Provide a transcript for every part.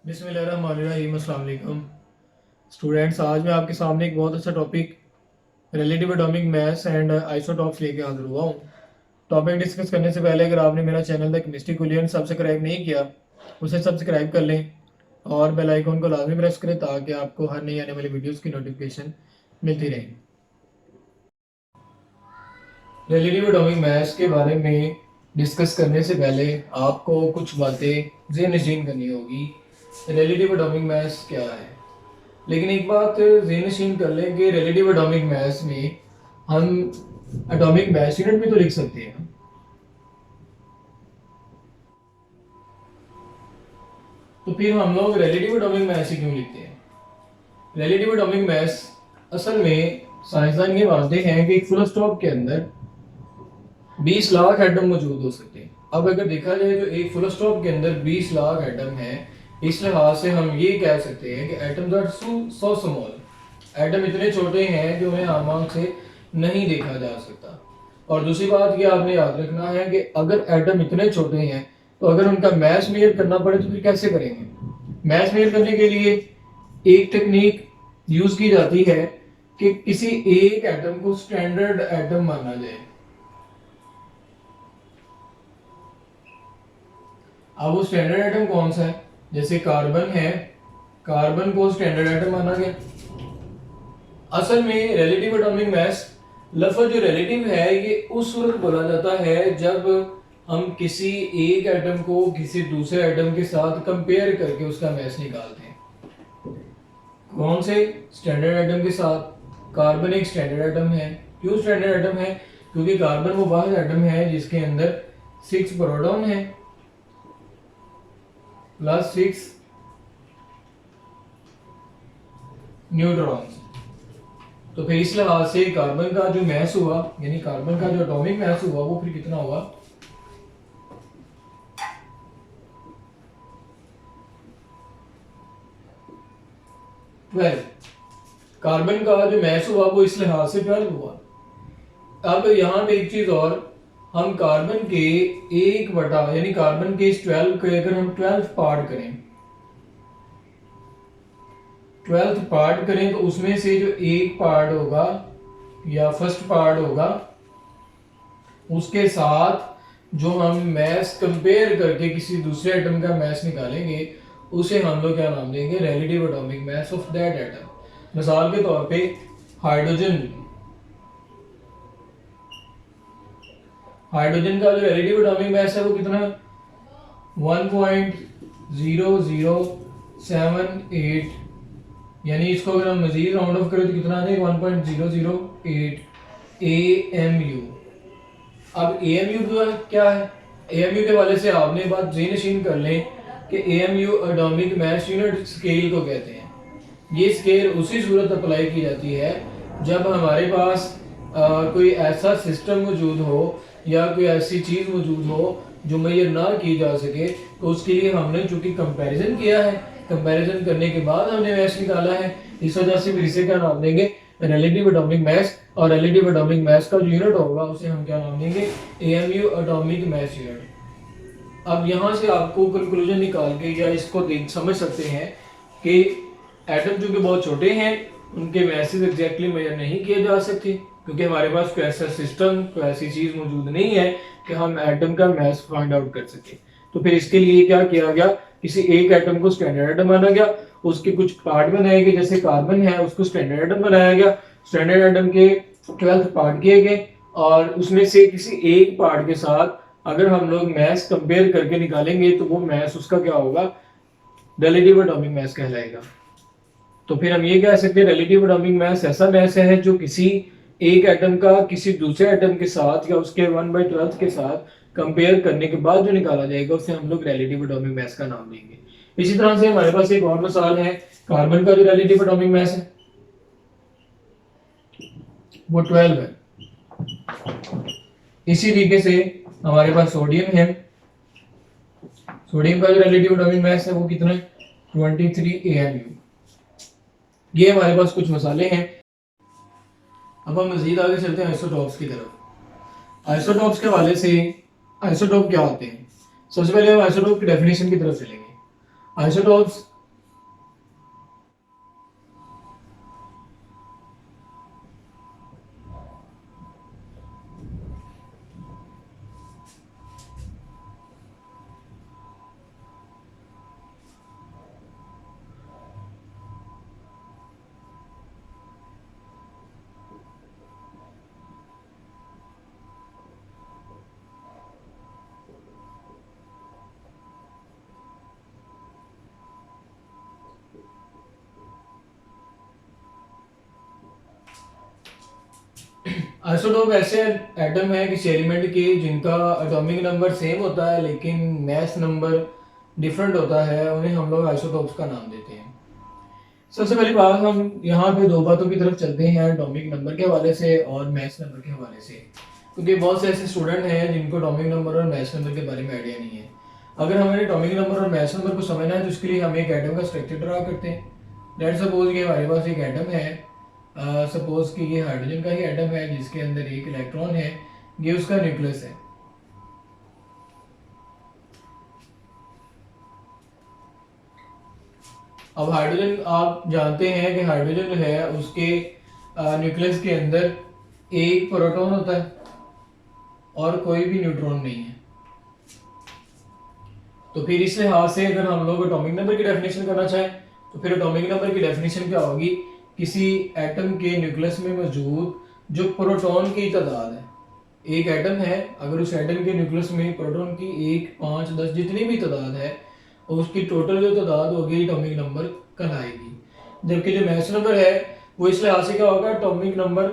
बिस्मिल्लाहिर्रहमानिर्रहीम। अस्सलाम वालेकुम स्टूडेंट्स, आज मैं आपके सामने एक बहुत अच्छा topic relative atomic mass and isotopes लेके हाजिर हुआ हूँ। टॉपिक डिस्कस करने से पहले अगर आपने मेरा चैनल द केमिस्ट्री कुलियन सब्सक्राइब नहीं किया, उसे सब्सक्राइब कर लें और बेल आइकन को लाजमी प्रेस करें ताकि आपको हर नई आने वाली वीडियोज़ की नोटिफिकेशन मिलती रहे। रिलेटिव एटॉमिक मास के बारे में डिस्कस करने से पहले आपको कुछ बातें ज़हन नशीन करनी होगी। रिलेटिव एटॉमिक मास क्या है, लेकिन एक बात ज़हन नशीन कर लें कि रिलेटिव एटॉमिक मास में हम एटॉमिक मास यूनिट भी तो लिख सकते हैं। तो फिर हम लोग रिलेटिव एटॉमिक मास ही क्यों लिखते हैं? रिलेटिव एटॉमिक मास असल में साइंसदान ये मानते हैं कि एक फुल स्टॉप के अंदर 20 लाख एटम मौजूद हो सकते हैं। अब अगर देखा जाए तो एक फुल स्टॉप के अंदर 20 लाख एटम है, इस लिहाज से हम ये कह सकते हैं कि atoms are so small. Atom इतने छोटे हैं जो उन्हें आम आंख से नहीं देखा जा सकता। और दूसरी बात ये आपने याद रखना है कि अगर एटम इतने छोटे हैं तो अगर उनका मैस मेजर करना पड़े तो फिर कैसे करेंगे? मैस मेजर करने के लिए एक टेक्निक यूज की जाती है कि किसी एक एटम को स्टैंडर्ड एटम माना जाए। अब वो स्टैंडर्ड एटम कौन सा है? जैसे कार्बन है, कार्बन को स्टैंडर्ड एटम माना गया। असल में रिलेटिव एटॉमिक मास लफ्ज जो रिलेटिव है ये उस सूरत बोला जाता है जब हम किसी एक एटम को किसी दूसरे एटम के साथ कंपेयर करके उसका मास निकालते हैं। कौन से? स्टैंडर्ड एटम के साथ। कार्बन एक स्टैंडर्ड एटम है। क्यों स्टैंडर्ड एटम है? क्योंकि कार्बन वो वाहिद एटम है जिसके अंदर 6 प्रोटॉन है प्लस 6 न्यूट्रॉन्स। तो फिर इस लिहाज से कार्बन का जो मैस हुआ, यानी कार्बन का जो एटॉमिक मैस हुआ, वो फिर कितना हुआ? 12। कार्बन का जो मैस हुआ वो इस लिहाज से 12 हुआ। अब यहाँ पे एक चीज और, हम कार्बन के एक बटा यानी कार्बन के इस 12 के अगर हम 12 पार्ट करें, 12th पार्ट करें तो उसमें से जो एक पार्ट होगा या फर्स्ट पार्ट होगा उसके साथ जो हम मैस कंपेयर करके किसी दूसरे एटम का मैस निकालेंगे उसे हम लोग क्या नाम देंगे? Relative atomic mass of that atom. मिसाल के तौर पे हाइड्रोजन, हाइड्रोजन का जो रिलेटिव एटॉमिक मैस है वो कितना? 1.0078, यानी इसको अगर हम मजीद राउंड ऑफ करें तो कितना आ जाएगा? 1.008 AMU। अब AMU क्या है? AMU के वाले से आपने बात ज़हन कर लें कि AMU atomic mass unit scale को कहते हैं। ये स्केल उसी सूरत अप्लाई की जाती है जब हमारे पास कोई ऐसा सिस्टम मौजूद हो या कोई ऐसी चीज़ मौजूद हो जो मेजर ना की जा सके, तो उसके लिए हमने चूंकि कंपैरिजन किया है, कंपैरिजन करने के बाद हमने मैस निकाला है, इस वजह से फिर इसे क्या नाम देंगे? Relative atomic mass. और रिलेटिव एटॉमिक मास का जो यूनिट होगा उसे हम क्या नाम देंगे? AMU atomic mass unit. अब यहाँ से आपको कंक्लूजन निकाल के या इसको देख समझ सकते हैं कि एटम जो कि बहुत छोटे हैं उनके मैसेज एग्जैक्टली मेजर नहीं किए जा सकते क्योंकि हमारे पास कोई ऐसा सिस्टम, कोई ऐसी चीज मौजूद नहीं है कि हम एटम का मास फाइंड आउट कर सके। तो फिर इसके लिए क्या किया गया? किसी एक एटम को स्टैंडर्ड एटम माना गया, उसके कुछ पार्ट बनाए गए, जैसे कार्बन है उसको स्टैंडर्ड एटम बनाया गया, स्टैंडर्ड एटम के 12 पार्ट किए गए और उसमें से किसी एक पार्ट के साथ अगर हम लोग मैस कंपेयर करके निकालेंगे तो वो मैस उसका क्या होगा? रिलेटिव एटॉमिक मास कहलाएगा। तो फिर हम ये कह सकते हैं रिलेटिव एटॉमिक मास ऐसा मास है जो किसी एक एटम का किसी दूसरे एटम के साथ या उसके 1/12 के साथ कंपेयर करने के बाद जो निकाला जाएगा उसे हम लोग रिलेटिव एटॉमिक मास का नाम देंगे। इसी तरह से हमारे पास एक और मिसाल है, कार्बन का जो रिलेटिव एटॉमिक मास है वो 12 है। इसी तरीके से हमारे पास सोडियम है, सोडियम का जो रिलेटिव एटॉमिक मास है वो कितना है? 23 AMU। ये हमारे पास कुछ मसाले हैं। अब हम मजीद आगे चलते हैं आइसोटॉप्स की तरफ। आइसोटॉप्स के हवाले से आइसोटॉप क्या होते हैं? सबसे पहले हम आइसोटॉप की डेफिनेशन की तरफ चलेंगे। आइसोटॉप्स आइसोटोप ऐसे एटम है किसी एलिमेंट के जिनका एटॉमिक नंबर सेम होता है लेकिन मास नंबर डिफरेंट होता है, उन्हें हम लोग आइसोटोप्स का नाम देते हैं। सबसे पहली बात, हम यहाँ पे दो बातों की तरफ चलते हैं, एटॉमिक नंबर के हवाले से और मास नंबर के हवाले से, क्योंकि बहुत से ऐसे स्टूडेंट हैं जिनको एटॉमिक नंबर और मास नंबर के बारे में आइडिया नहीं है। अगर हमें एटॉमिक नंबर और मास नंबर को समझना है तो उसके लिए हम एक एटम का स्ट्रक्चर ड्रा करते हैं। लेट्स सपोज कि हमारे पास एक एटम है, सपोज कि ये हाइड्रोजन का ही एटम है जिसके अंदर एक इलेक्ट्रॉन है, ये उसका न्यूक्लियस है। अब हाइड्रोजन, आप जानते हैं कि हाइड्रोजन जो है उसके न्यूक्लियस के अंदर एक प्रोटॉन होता है और कोई भी न्यूट्रॉन नहीं है। तो फिर इस लिहाज से अगर हम लोग एटॉमिक नंबर की डेफिनेशन करना चाहें तो फिर एटॉमिक नंबर की डेफिनेशन क्या होगी, किसी एटम के न्यूक्लियस में मौजूद जो प्रोटॉन की तादाद है। एक एटम है, अगर उस एटम के न्यूक्लियस में प्रोटॉन की 1, 5, 10 जितनी भी तादाद है, और उसकी टोटल जो तादाद होगी एटॉमिक नंबर कहलाएगी। जबकि जो मास नंबर है वो इस लिहाज से क्या होगा, एटॉमिक नंबर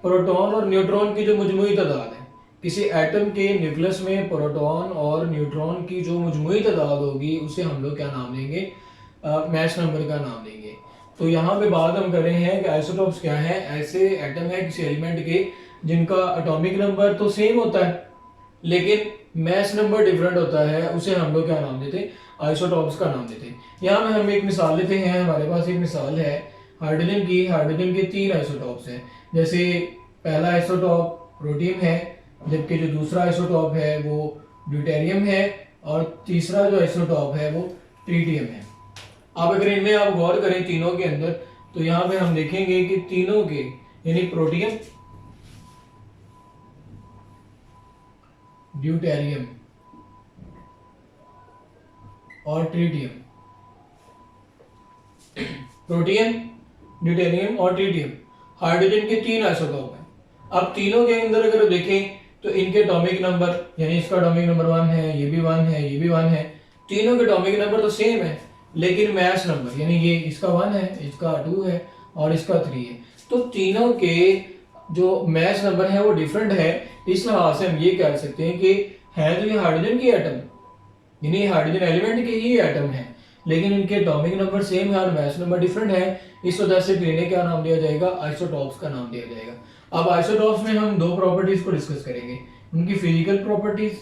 प्रोटॉन और न्यूट्रॉन की जो मजमूई तादाद है। किसी एटम के न्यूक्लियस में प्रोटॉन और न्यूट्रॉन की जो मजमूई तादाद होगी उसे हम लोग क्या नाम देंगे, मास नंबर का नाम देंगे। तो यहाँ पे बात हम कर रहे हैं कि आइसोटोप्स क्या है, ऐसे एटम है किसी एलिमेंट के जिनका एटॉमिक नंबर तो सेम होता है लेकिन मास नंबर डिफरेंट होता है, उसे हम लोग क्या नाम देते हैं, आइसोटोप्स का नाम देते हैं। यहाँ में हम एक मिसाल लेते हैं, हमारे पास एक मिसाल है हाइड्रोजन की। हाइड्रोजन के 3 आइसोटोप्स हैं। जैसे पहला आइसोटोप प्रोटियम है, जबकि जो दूसरा आइसोटोप है वो ड्यूटेरियम है, और तीसरा जो आइसोटोप है वो ट्रीटियम है। अब अगर इनमें आप गौर करें तीनों के अंदर, तो यहाँ पे हम देखेंगे कि तीनों के यानी प्रोटियम, ड्यूटेरियम और ट्रीटियम, प्रोटियम, ड्यूटेरियम और ट्रीटियम हाइड्रोजन के 3 आइसोटोप हैं। अब तीनों के अंदर अगर देखें तो इनके एटॉमिक नंबर, यानी इसका एटॉमिक नंबर 1 है, ये भी 1 है, ये भी 1 है, तीनों के एटॉमिक नंबर तो सेम है, लेकिन मास नंबर यानी ये इसका 1 है, इसका 2 है और इसका 3 है। तो तीनों के जो मास नंबर है वो डिफरेंट है। इस लिहाज से हम ये कह सकते हैं कि है तो ये हाइड्रोजन की एटम, यानी हाइड्रोजन एलिमेंट के ही एटम है, लेकिन इनके एटॉमिक नंबर सेम है और मास नंबर डिफरेंट है। इस वजह से इन्हें क्या नाम दिया जाएगा, आइसोटोप्स का नाम दिया जाएगा। अब आइसोटोप्स में हम 2 प्रॉपर्टीज को डिस्कस करेंगे, उनकी फिजिकल प्रॉपर्टीज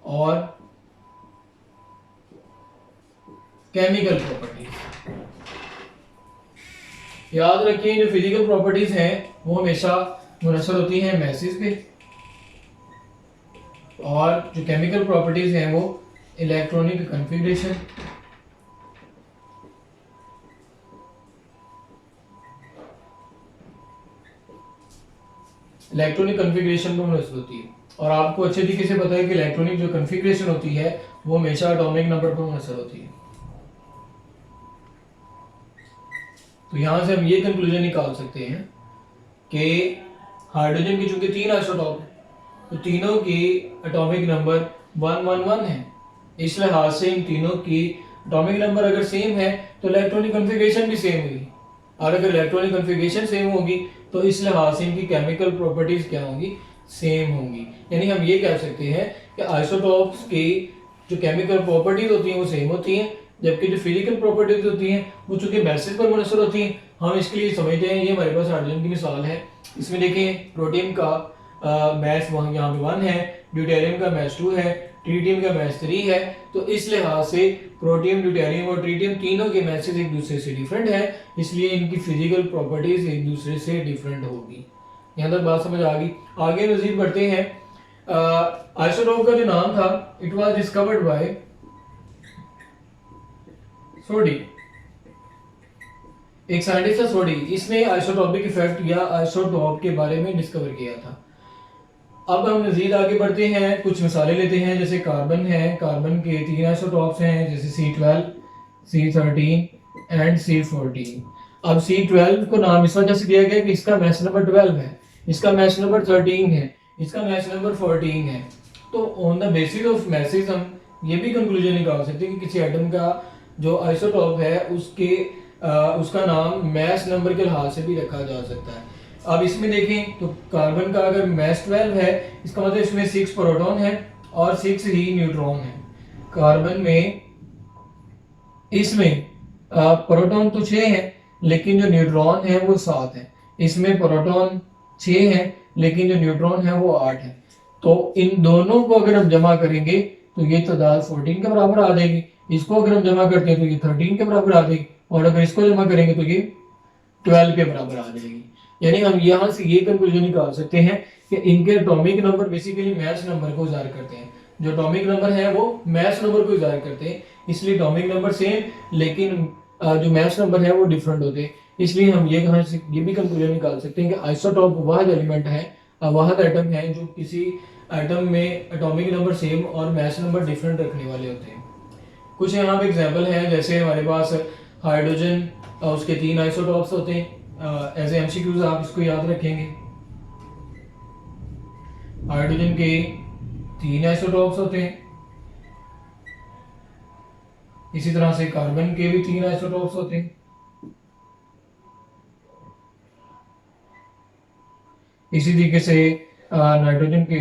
और केमिकल प्रॉपर्टीज। याद रखिए जो फिजिकल प्रॉपर्टीज हैं वो हमेशा मुनसर होती हैं मैसेज पे, और जो केमिकल प्रॉपर्टीज हैं वो इलेक्ट्रॉनिक कॉन्फ़िगरेशन, इलेक्ट्रॉनिक कॉन्फ़िगरेशन पर मुनसर होती है। और आपको अच्छे तरीके से पता है कि इलेक्ट्रॉनिक जो कॉन्फ़िगरेशन होती है वो हमेशा एटॉमिक नंबर पर मुनसर होती है। तो यहां से हम ये कंक्लूजन निकाल सकते हैं कि हाइड्रोजन की चूंकि 3 आइसोटोप है तो तीनों की एटॉमिक नंबर 111 है। इस लिहाज से इन तीनों की एटॉमिक नंबर अगर सेम है तो इलेक्ट्रॉनिक कॉन्फ़िगरेशन भी सेम होगी, और अगर इलेक्ट्रॉनिक कॉन्फ़िगरेशन सेम होगी तो इस लिहाज से इनकी केमिकल प्रॉपर्टीज क्या होंगी, सेम होंगी। यानी हम ये कह सकते हैं कि आइसोटोप्स की जो केमिकल प्रॉपर्टीज होती हैं वो सेम होती हैं, जबकि जो फिजिकल प्रॉपर्टीज होती हैं वो चूंकि मैसेज पर मुनसर होती हैं। हम इसके लिए समझते हैं, ये हमारे पास हाइड्रोजन की मिसाल है, इसमें देखें प्रोटीन का मास वहाँ यहाँ पे 1 है, ड्यूटेरियम का मास 2 है, ट्रीटियम का मास 3 है। तो इस लिहाज से प्रोटियम, ड्यूटेरियम और ट्रीटियम तीनों के मासेज एक दूसरे से डिफरेंट है, इसलिए इनकी फिजिकल प्रॉपर्टीज एक दूसरे से डिफरेंट होगी। यहाँ तक बात समझ आ गई। आगे मजीद बढ़ते हैं। आइसोटोप का जो नाम था, इट वाज डिस्कवर्ड बाय सोडी, एक साइंटिस्ट था सोडी, इसने आइसोटोपिक इफेक्ट या आइसोटोप के बारे में डिस्कवर किया था। अब हम मजीद आगे बढ़ते हैं, कुछ मिसालें लेते हैं। जैसे कार्बन है, कार्बन के 3 आइसोटोप्स हैं, जैसे C12, C13 एंड C14। अब C12 को नाम इस वजह से दिया गया कि इसका मास नंबर 12 है, इसका मास नंबर 13 है, इसका मास नंबर 14 है। तो on the basis of message हम ये भी कंक्लूजन निकाल सकते हैं कि किसी एटम का जो आइसोटोप है उसके उसका नाम मैस नंबर के लिहाज से भी रखा जा सकता है। अब इसमें देखें तो कार्बन का अगर मैस 12 है, इसका मतलब इसमें 6 प्रोटॉन है और 6 ही न्यूट्रॉन है। कार्बन में इसमें प्रोटॉन तो 6 है लेकिन जो न्यूट्रॉन है वो 7 है। इसमें प्रोटॉन 6 है लेकिन जो न्यूट्रॉन है वो 8 है। तो इन दोनों को अगर हम जमा करेंगे तो ये तादाद 14 के बराबर आ जाएगी। इसको अगर हम जमा करते हैं तो ये 13 के बराबर आ जाएगी, और अगर इसको जमा करेंगे तो ये 12 के बराबर आ जाएगी। यानी हम यहाँ से ये कंक्लूजन निकाल सकते हैं कि इनके atomic number basically mass number को ज़ाहिर करते हैं। जो एटॉमिक नंबर है वो मैस नंबर को ज़ाहिर करते हैं, इसलिए एटॉमिक नंबर सेम लेकिन जो मैस नंबर है वो डिफरेंट होते हैं। इसलिए हम ये कहाँ से ये भी कंक्लूजन निकाल सकते हैं कि आइसोटॉप वह एलिमेंट है, वह एटम है जो किसी एटम में एटॉमिक नंबर सेम और मैस नंबर डिफरेंट रखने वाले होते हैं। कुछ यहाँ पे एग्जाम्पल हैं, जैसे हमारे पास हाइड्रोजन, उसके 3 आइसोटॉप्स होते हैं। एज एमसीक्यूज आप इसको याद रखेंगे। हाइड्रोजन के 3 आइसोटॉप्स होते हैं, इसी तरह से कार्बन के भी 3 आइसोटॉप्स होते हैं, इसी तरीके से नाइट्रोजन के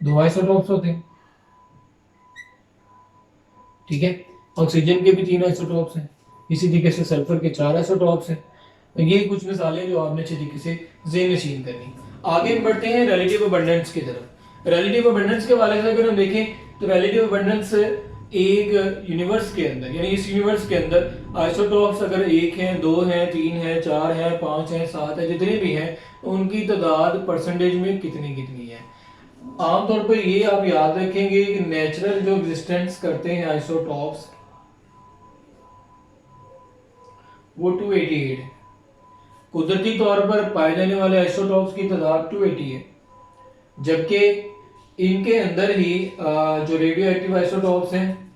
2 आइसोटॉप्स होते हैं। ठीक है, ऑक्सीजन के भी 3 आइसोटॉप्स हैं, इसी तरीके से सल्फर के 4 आइसोटॉप्स हैं। तो ये कुछ मिसालें जो आपने अच्छे तरीके से ज़हन नशीन करनी। आगे हम बढ़ते हैं रिलेटिव अबंडेंस की तरफ। रिलेटिव अबंडेंस के हवाले से अगर हम देखें तो रिलेटिव अबंडेंस एक यूनिवर्स के अंदर, यानी इस यूनिवर्स के अंदर आइसोटॉप्स अगर 1 है, 2 है, 3 है, 4 है, 5 है, 7 है, जितने भी हैं उनकी तादाद परसेंटेज में कितनी कितनी है। आमतौर पर ये आप याद रखेंगे कि नेचुरल जो एग्जिस्टेंस करते हैं आइसोटॉप्स वो 288 है। कुदरती तौर पर पाए जाने वाले आइसोटॉप्स की तादाद 280 है, जबकि इनके अंदर ही जो रेडियो एक्टिव आइसोटॉप्स हैं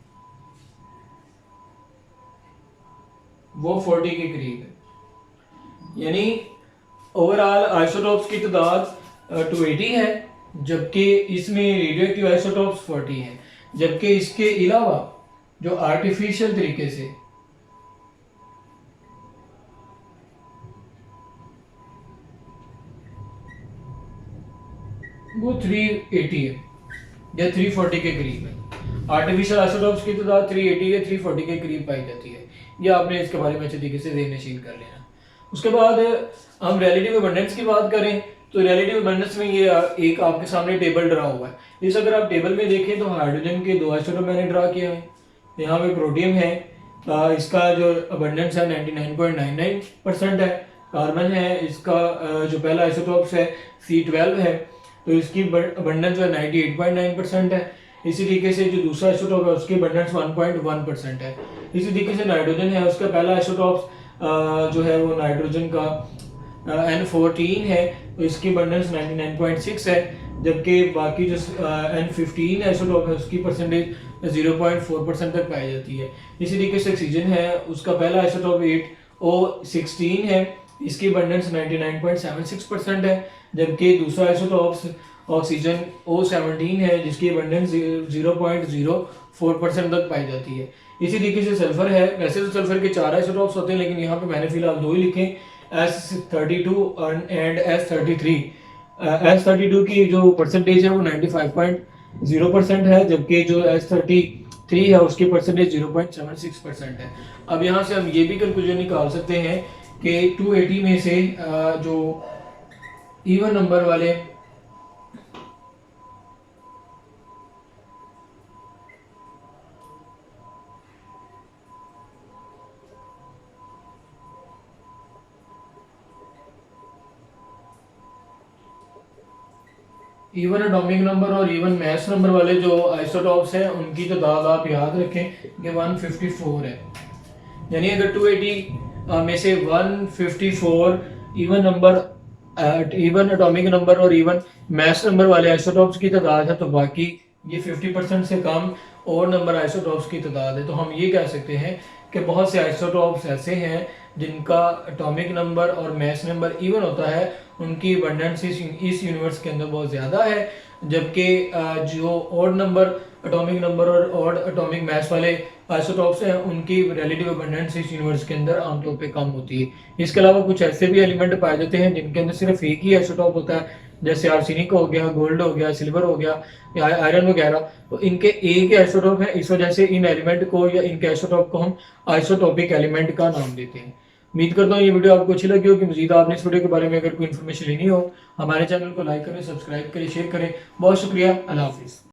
वो 40 के करीब है। यानी ओवरऑल आइसोटॉप्स की तादाद 280 है, जबकि इसमें रेडियो एक्टिव आइसोटॉप्स 40 हैं। जबकि इसके अलावा जो आर्टिफिशियल तरीके से वो 380 है या 340 के करीब है। आर्टिफिशियल आइसोटॉप्स की तादाद 380 या 340 के करीब पाई जाती है। ये आपने इसके बारे में अच्छे तरीके से ज़हन नशीन कर लेना। उसके बाद हम रिलेटिव अबंडेंस की बात करें तो रिलेटिव अबंडेंस में ये एक आपके सामने टेबल ड्रा हुआ है। इस अगर आप टेबल में देखें तो हाइड्रोजन के 2 आइसोटॉप मैंने ड्रा किया है। यहाँ पे प्रोटियम है, इसका जो अबंडेंस है 99.99% है। कार्बन है, इसका जो पहला आइसोटॉप्स है C12 है, तो इसकी अबंडेंस जो है 98.9% है। इसी तरीके से जो दूसरा आइसोटॉप है उसकी अबंडेंस 1.1% है। इसी तरीके से नाइट्रोजन है, उसका पहला आइसोटॉप्स जो है वो नाइट्रोजन का N14 है, तो इसकी अबंडेंस 99.6 है। जबकि बाकी जो N15 आइसोटॉप है उसकी परसेंटेज 0.4% तक पाई जाती है। इसी तरीके से ऑक्सीजन है, उसका पहला आइसोटॉप 8O16 है, इसकी अबंडेंस 99.76% है। जबकि दूसरा आइसोटॉप्स ऑक्सीजन O17 है, जिसकी अबंडेंस 0.04% तक पाई जाती है। इसी तरीके से सल्फर है, वैसे तो सल्फर के 4 आइसोटॉप्स होते हैं लेकिन यहाँ पे मैंने फिलहाल 2 ही लिखे, S32 एंड S33। S32 की जो परसेंटेज है वो 95.0% है, जबकि जो S33 है उसकी परसेंटेज 0.76% है। अब यहाँ से हम ये भी कंक्लूजन निकाल सकते हैं कि 280 में से जो इवन नंबर वाले इवन एटॉमिक नंबर और इवन मैस नंबर वाले जो आइसोटॉप्स हैं उनकी तादाद आप याद रखें कि 154 है। यानी अगर 280 में से 154 even number, even atomic number और इवन मैस नंबर वाले आइसोटॉप्स की तादाद है, तो बाकी ये 50% से कम और नंबर आइसोटॉप्स की तादाद है। तो हम ये कह सकते हैं कि बहुत से आइसोटॉप्स ऐसे हैं जिनका एटॉमिक नंबर और मैस नंबर इवन होता है, उनकी अबंडेंस इस यूनिवर्स के अंदर बहुत ज़्यादा है, जबकि जो ऑड नंबर एटॉमिक नंबर और ऑड एटॉमिक मास वाले आइसोटॉप्स हैं उनकी रिलेटिव अबंडेंस इस यूनिवर्स के अंदर आमतौर पे कम होती है। इसके अलावा कुछ ऐसे भी एलिमेंट पाए जाते हैं जिनके अंदर सिर्फ एक ही आइसोटॉप होता है, जैसे आर्सेनिक हो गया, गोल्ड हो गया, सिल्वर हो गया या आयरन वगैरह। तो इनके एक ही आइसोटॉप है, इस वजह से इन एलिमेंट को या इनके आइसोटॉप को हम आइसोटॉपिक एलिमेंट का नाम देते हैं। उम्मीद करता हूँ ये वीडियो आपको अच्छी लगी होगी। मजीद आपने इस वीडियो के बारे में अगर कोई इन्फॉर्मेशन लेनी हो हमारे चैनल को लाइक करें, सब्सक्राइब करें, शेयर करें। बहुत शुक्रिया। अल्लाह हाफिज़।